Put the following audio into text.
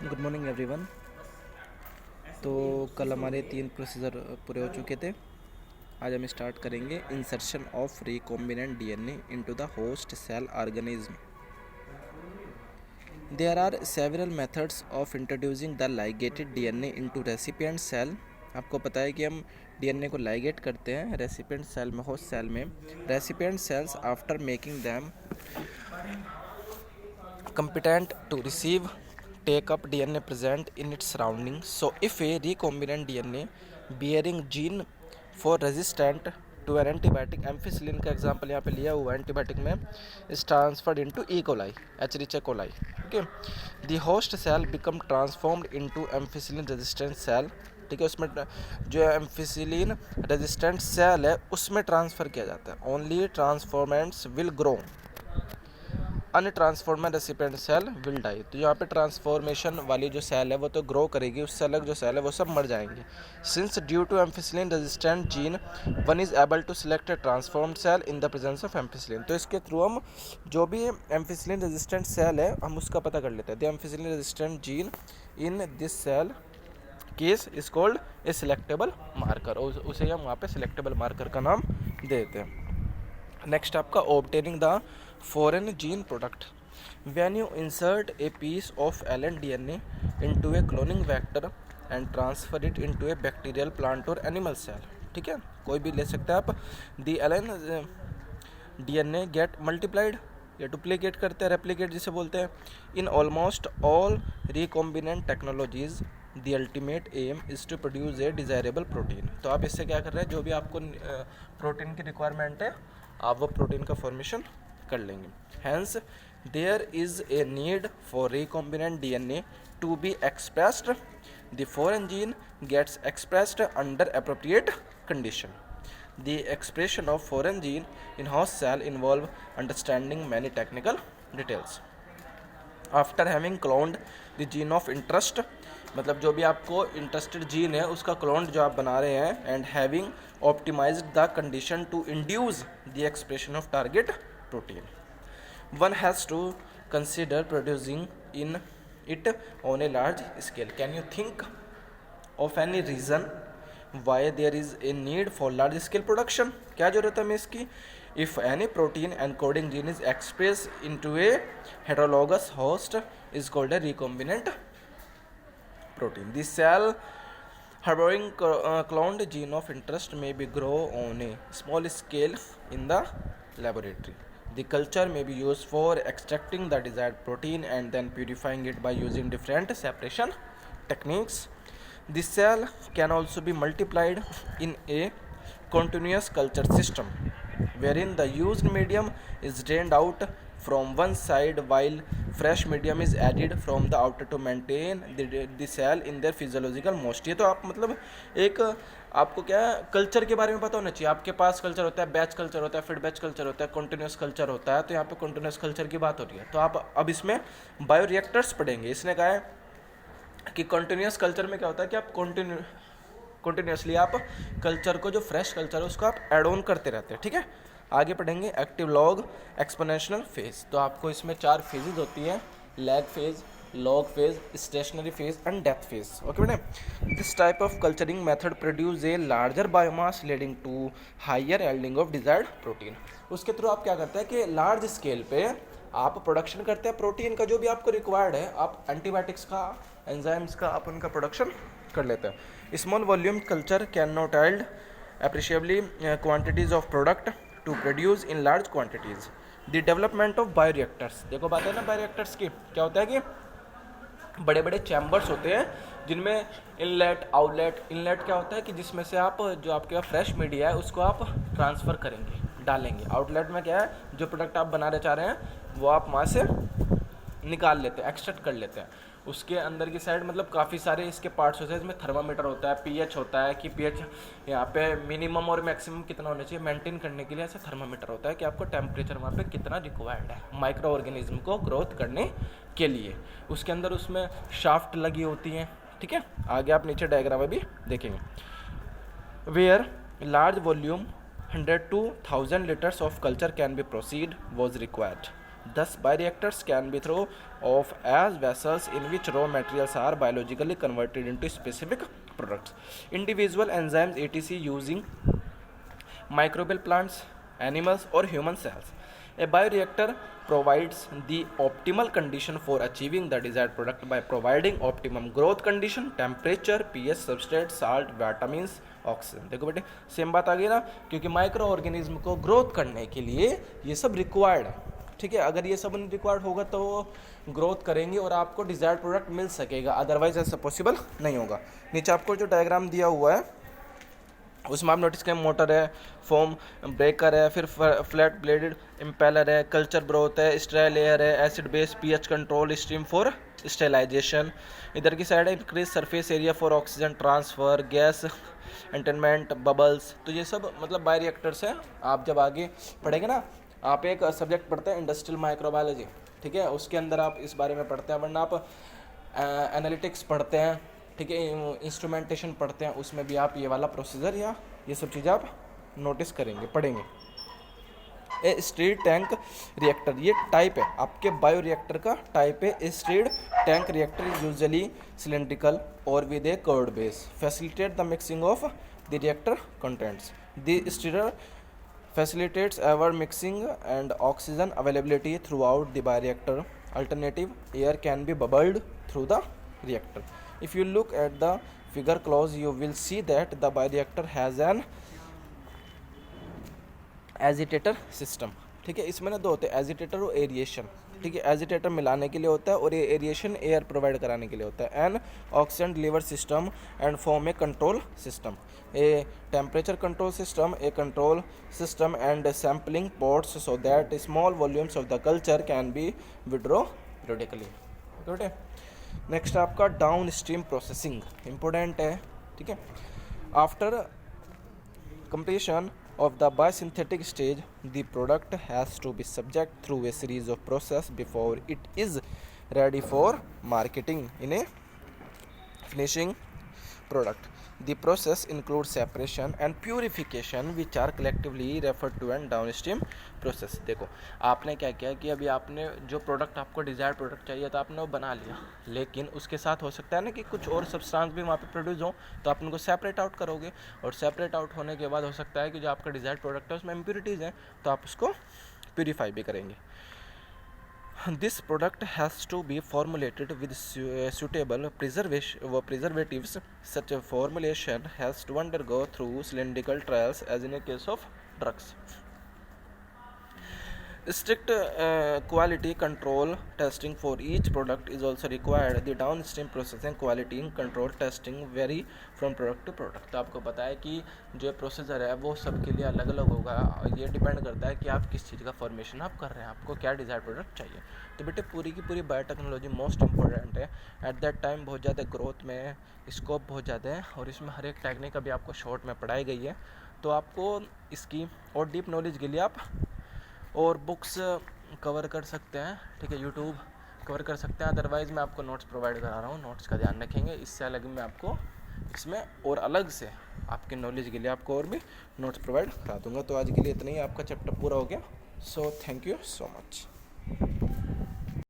Good morning everyone. तो कल हमारे 3 प्रोसीजर पूरे हो चुके थे। आज हम स्टार्ट करेंगे insertion of recombinant DNA into the host cell organism. There are several methods of introducing the ligated DNA into recipient cell. आपको पता है कि हम डीएनए को लाइगेट करते हैं रेसिपिएंट सेल में, होस्ट सेल में। Recipient cells after making them competent to receive take up DNA present in its surroundings. So if a recombinant DNA bearing gene for resistant to an antibiotic, ampicillin का example यहाँ पे लिया हुआ है antibiotic में, is transferred into E. coli, Escherichia coli. Okay, the host cell become transformed into ampicillin resistant cell. ठीक है, उसमें जो एम्फिसिलिन रेजिस्टेंट सेल है उसमें ट्रांसफ़र किया जाता है. Only transformants will grow, untransformed recipient cell will die. तो यहाँ पे ट्रांसफॉर्मेशन वाली जो सेल है वो तो ग्रो करेगी, उससे अलग जो सेल है वो सब मर जाएंगे. Since due to ampicillin resistant gene one is able to select a transformed cell in the presence of ampicillin. तो इसके थ्रू हम जो भी एम्फिसिलिन रेजिस्टेंट सेल है हम उसका पता कर लेते हैं. The ampicillin resistant gene in this cell case is called a selectable marker, और उसे हम वहाँ पे सिलेक्टेबल मार्कर का नाम देते हैं. नेक्स्ट आपका obtaining the foreign gene product. When you insert a piece of alien DNA into a cloning vector and transfer it into a bacterial, plant or animal cell, ठीक है, कोई भी ले सकते हैं आप. The alien DNA get multiplied या duplicate करते हैं, रेप्लिकेट जिसे बोलते हैं. In almost all recombinant technologies the ultimate aim is to produce a desirable protein. तो आप इससे क्या कर रहे हैं, जो भी आपको प्रोटीन की रिक्वायरमेंट है आप वो प्रोटीन का फॉर्मेशन कर लेंगे. Hence there is a need for recombinant DNA to be expressed. The foreign gene gets expressed under appropriate condition. The expression of foreign gene in host cell involve understanding many technical details. After having cloned the gene of interest, मतलब जो भी आपको interested gene है उसका clone जो आप बना रहे हैं, and having optimized the condition to induce the expression of target protein, one has to consider producing in it on a large scale. Can you think of any reason why there is a need for large scale production? क्या जरूरत है हमें इसकी? If any protein encoding gene is expressed into a heterologous host is called a recombinant protein. The cell harboring cloned gene of interest may be grow on a small scale in the laboratory. The culture may be used for extracting the desired protein and then purifying it by using different separation techniques. The cell can also be multiplied in a continuous culture system, wherein the used medium is drained out from one side while fresh medium is added from the outer to maintain the cell in their physiological most. ये तो आप मतलब एक आपको क्या culture के बारे में पता होना चाहिए. आपके पास कल्चर होता है, बैच कल्चर होता है, फिर बैच कल्चर होता है, कॉन्टिन्यूस कल्चर होता है. तो यहाँ पे कॉन्टिन्यूस कल्चर की बात हो रही है. तो आप अब इसमें बायोरिएक्टर्स पढ़ेंगे. इसने कहा है कि कॉन्टिन्यूस कल्चर में क्या होता है कि आप कंटिन्यूसली आप कल्चर को, जो फ्रेश कल्चर है उसको आप एड ऑन करते रहते हैं. ठीक है, आगे पढ़ेंगे एक्टिव लॉग एक्सपोनेंशियल फेज. तो आपको इसमें 4 फेजेज होती है: lag phase, log phase, stationary phase and death phase. Okay बेटे, this type of culturing method produce a larger biomass leading to higher yielding of desired protein. उसके through आप क्या करते हैं कि लार्ज स्केल पे आप प्रोडक्शन करते हैं प्रोटीन का जो भी आपको रिक्वायर्ड है. आप एंटीबायोटिक्स का, एंजाइम्स का आप उनका प्रोडक्शन कर लेते हैं. Small volume culture can not yield appreciably quantities of product to produce in large quantities. The development of bioreactors. देखो बात है ना बायोरिएक्टर्स की, क्या होता है कि बड़े बड़े चैम्बर्स होते हैं जिनमें इनलेट आउटलेट. इनलेट क्या होता है कि जिसमें से आप जो आपके पास फ्रेश मीडिया है उसको आप ट्रांसफ़र करेंगे, डालेंगे. आउटलेट में क्या है, जो प्रोडक्ट आप बनाना चाह रहे हैं वो आप वहाँ से निकाल लेते हैं, एक्सट्रैक्ट कर लेते हैं. उसके अंदर की साइड मतलब काफ़ी सारे इसके पार्ट्स होते हैं. इसमें थर्मामीटर होता है, पीएच होता है कि पीएच यहाँ पे मिनिमम और मैक्सिमम कितना होना चाहिए मेंटेन करने के लिए. ऐसा थर्मामीटर होता है कि आपको टेम्परेचर वहाँ पे कितना रिक्वायर्ड है माइक्रो ऑर्गेनिज्म को ग्रोथ करने के लिए. उसके अंदर उसमें शाफ्ट लगी होती हैं. ठीक है, आगे आप नीचे डायग्राम में भी देखेंगे. Where large volume 100 to 1000 liters of culture can be proceed was required. Thus, bioreactors can be thought of as vessels in which raw materials are biologically converted into specific products. Individual enzymes etc. using microbial plants, animals, or human cells. A bioreactor provides the optimal condition for achieving the desired product by providing optimum growth condition, temperature, pH, substrate, salt, vitamins, oxygen. देखो बेटे same बात आ गई ना, क्योंकि micro organism को growth करने के लिए ये सब रिक्वायर्ड है. ठीक है, अगर ये सब रिक्वायर्ड होगा तो ग्रोथ करेंगे और आपको डिजायर्ड प्रोडक्ट मिल सकेगा, अदरवाइज ऐसा पॉसिबल नहीं होगा. नीचे आपको जो डायग्राम दिया हुआ है उसमें आप नोटिस करें, मोटर है, फोम ब्रेकर है, फिर फ्लैट ब्लेडेड इम्पेलर है, कल्चर ब्रोथ है, स्ट्रे लेयर है, acid base, pH control, steam for sterilisation. इधर की साइड है increase surface area for oxygen transfer, gas attainment, bubbles. तो ये सब मतलब बायोरिएक्टर्स हैं. आप जब आगे पढ़ेंगे ना, आप एक सब्जेक्ट पढ़ते हैं इंडस्ट्रियल माइक्रोबायोलॉजी, ठीक है, उसके अंदर आप इस बारे में पढ़ते हैं, वरना आप एनालिटिक्स पढ़ते हैं, ठीक है, इंस्ट्रूमेंटेशन पढ़ते हैं, उसमें भी आप ये वाला प्रोसीजर या ये सब चीज़ें आप नोटिस करेंगे, पढ़ेंगे. ए स्टीर्ड टैंक रिएक्टर, ये टाइप है आपके बायो रिएक्टर का टाइप है. A stirred tank reactor is usually cylindrical और with a curved base, facilitate the mixing of the reactor contents. The stirrer facilitates ever mixing and oxygen availability throughout the bioreactor. Alternative, air can be bubbled through the reactor. If you look at the figure close, you will see that the bioreactor has an agitator system. ठीक है, इसमें ना दो होते हैं, agitator और aeration. ठीक है, एजिटेटर मिलाने के लिए होता है और ये एरिएशन एयर प्रोवाइड कराने के लिए होता है. N oxygen deliver system and form A control system, a temperature control system, A control system and sampling ports so that small volumes of the culture can be withdraw periodically. Good है. Next आपका down stream processing important है. ठीक है, after completion of the biosynthetic stage, the product has to be subject through a series of process before it is ready for marketing in a finishing product. The process includes separation and purification, which are collectively referred to as downstream process. देखो आपने क्या किया कि अभी आपने जो product आपको desired product चाहिए था आपने वो बना लिया, लेकिन उसके साथ हो सकता है ना कि कुछ और सब्सटेंस भी वहाँ पे प्रोड्यूस हो, तो आप उनको सेपरेट आउट करोगे, और सेपरेट आउट होने के बाद हो सकता है कि जो आपका डिज़ायर्ड प्रोडक्ट है उसमें इम्प्योरिटीज़ हैं, तो आप उसको प्यूरीफाई भी करेंगे. This product has to be formulated with suitable preservatives. Such a formulation has to undergo through cylindrical trials as in a case of drugs. Strict quality control testing for each product is also required. The downstream processing quality control testing vary from product to product. तो आपको पता है कि जो processor है वो सबके लिए अलग अलग होगा, और ये डिपेंड करता है कि आप किस चीज़ का फॉर्मेशन आप कर रहे हैं, आपको क्या डिज़ायर्ड प्रोडक्ट चाहिए. तो बेटे पूरी की पूरी बायोटेक्नोलॉजी मोस्ट इंपॉर्टेंट है. एट दैट टाइम बहुत ज़्यादा ग्रोथ में स्कोप बहुत ज़्यादा है, और इसमें हर एक टेक्निक अभी आपको शॉर्ट में पढ़ाई गई है. तो आपको इसकी और डीप नॉलेज के लिए आप और बुक्स कवर कर सकते हैं, ठीक है, यूट्यूब कवर कर सकते हैं. अदरवाइज़ मैं आपको नोट्स प्रोवाइड करा रहा हूँ, नोट्स का ध्यान रखेंगे. इससे अलग मैं आपको इसमें और अलग से आपके नॉलेज के लिए आपको और भी नोट्स प्रोवाइड करा दूँगा. तो आज के लिए इतना ही, आपका चैप्टर पूरा हो गया. So thank you so much.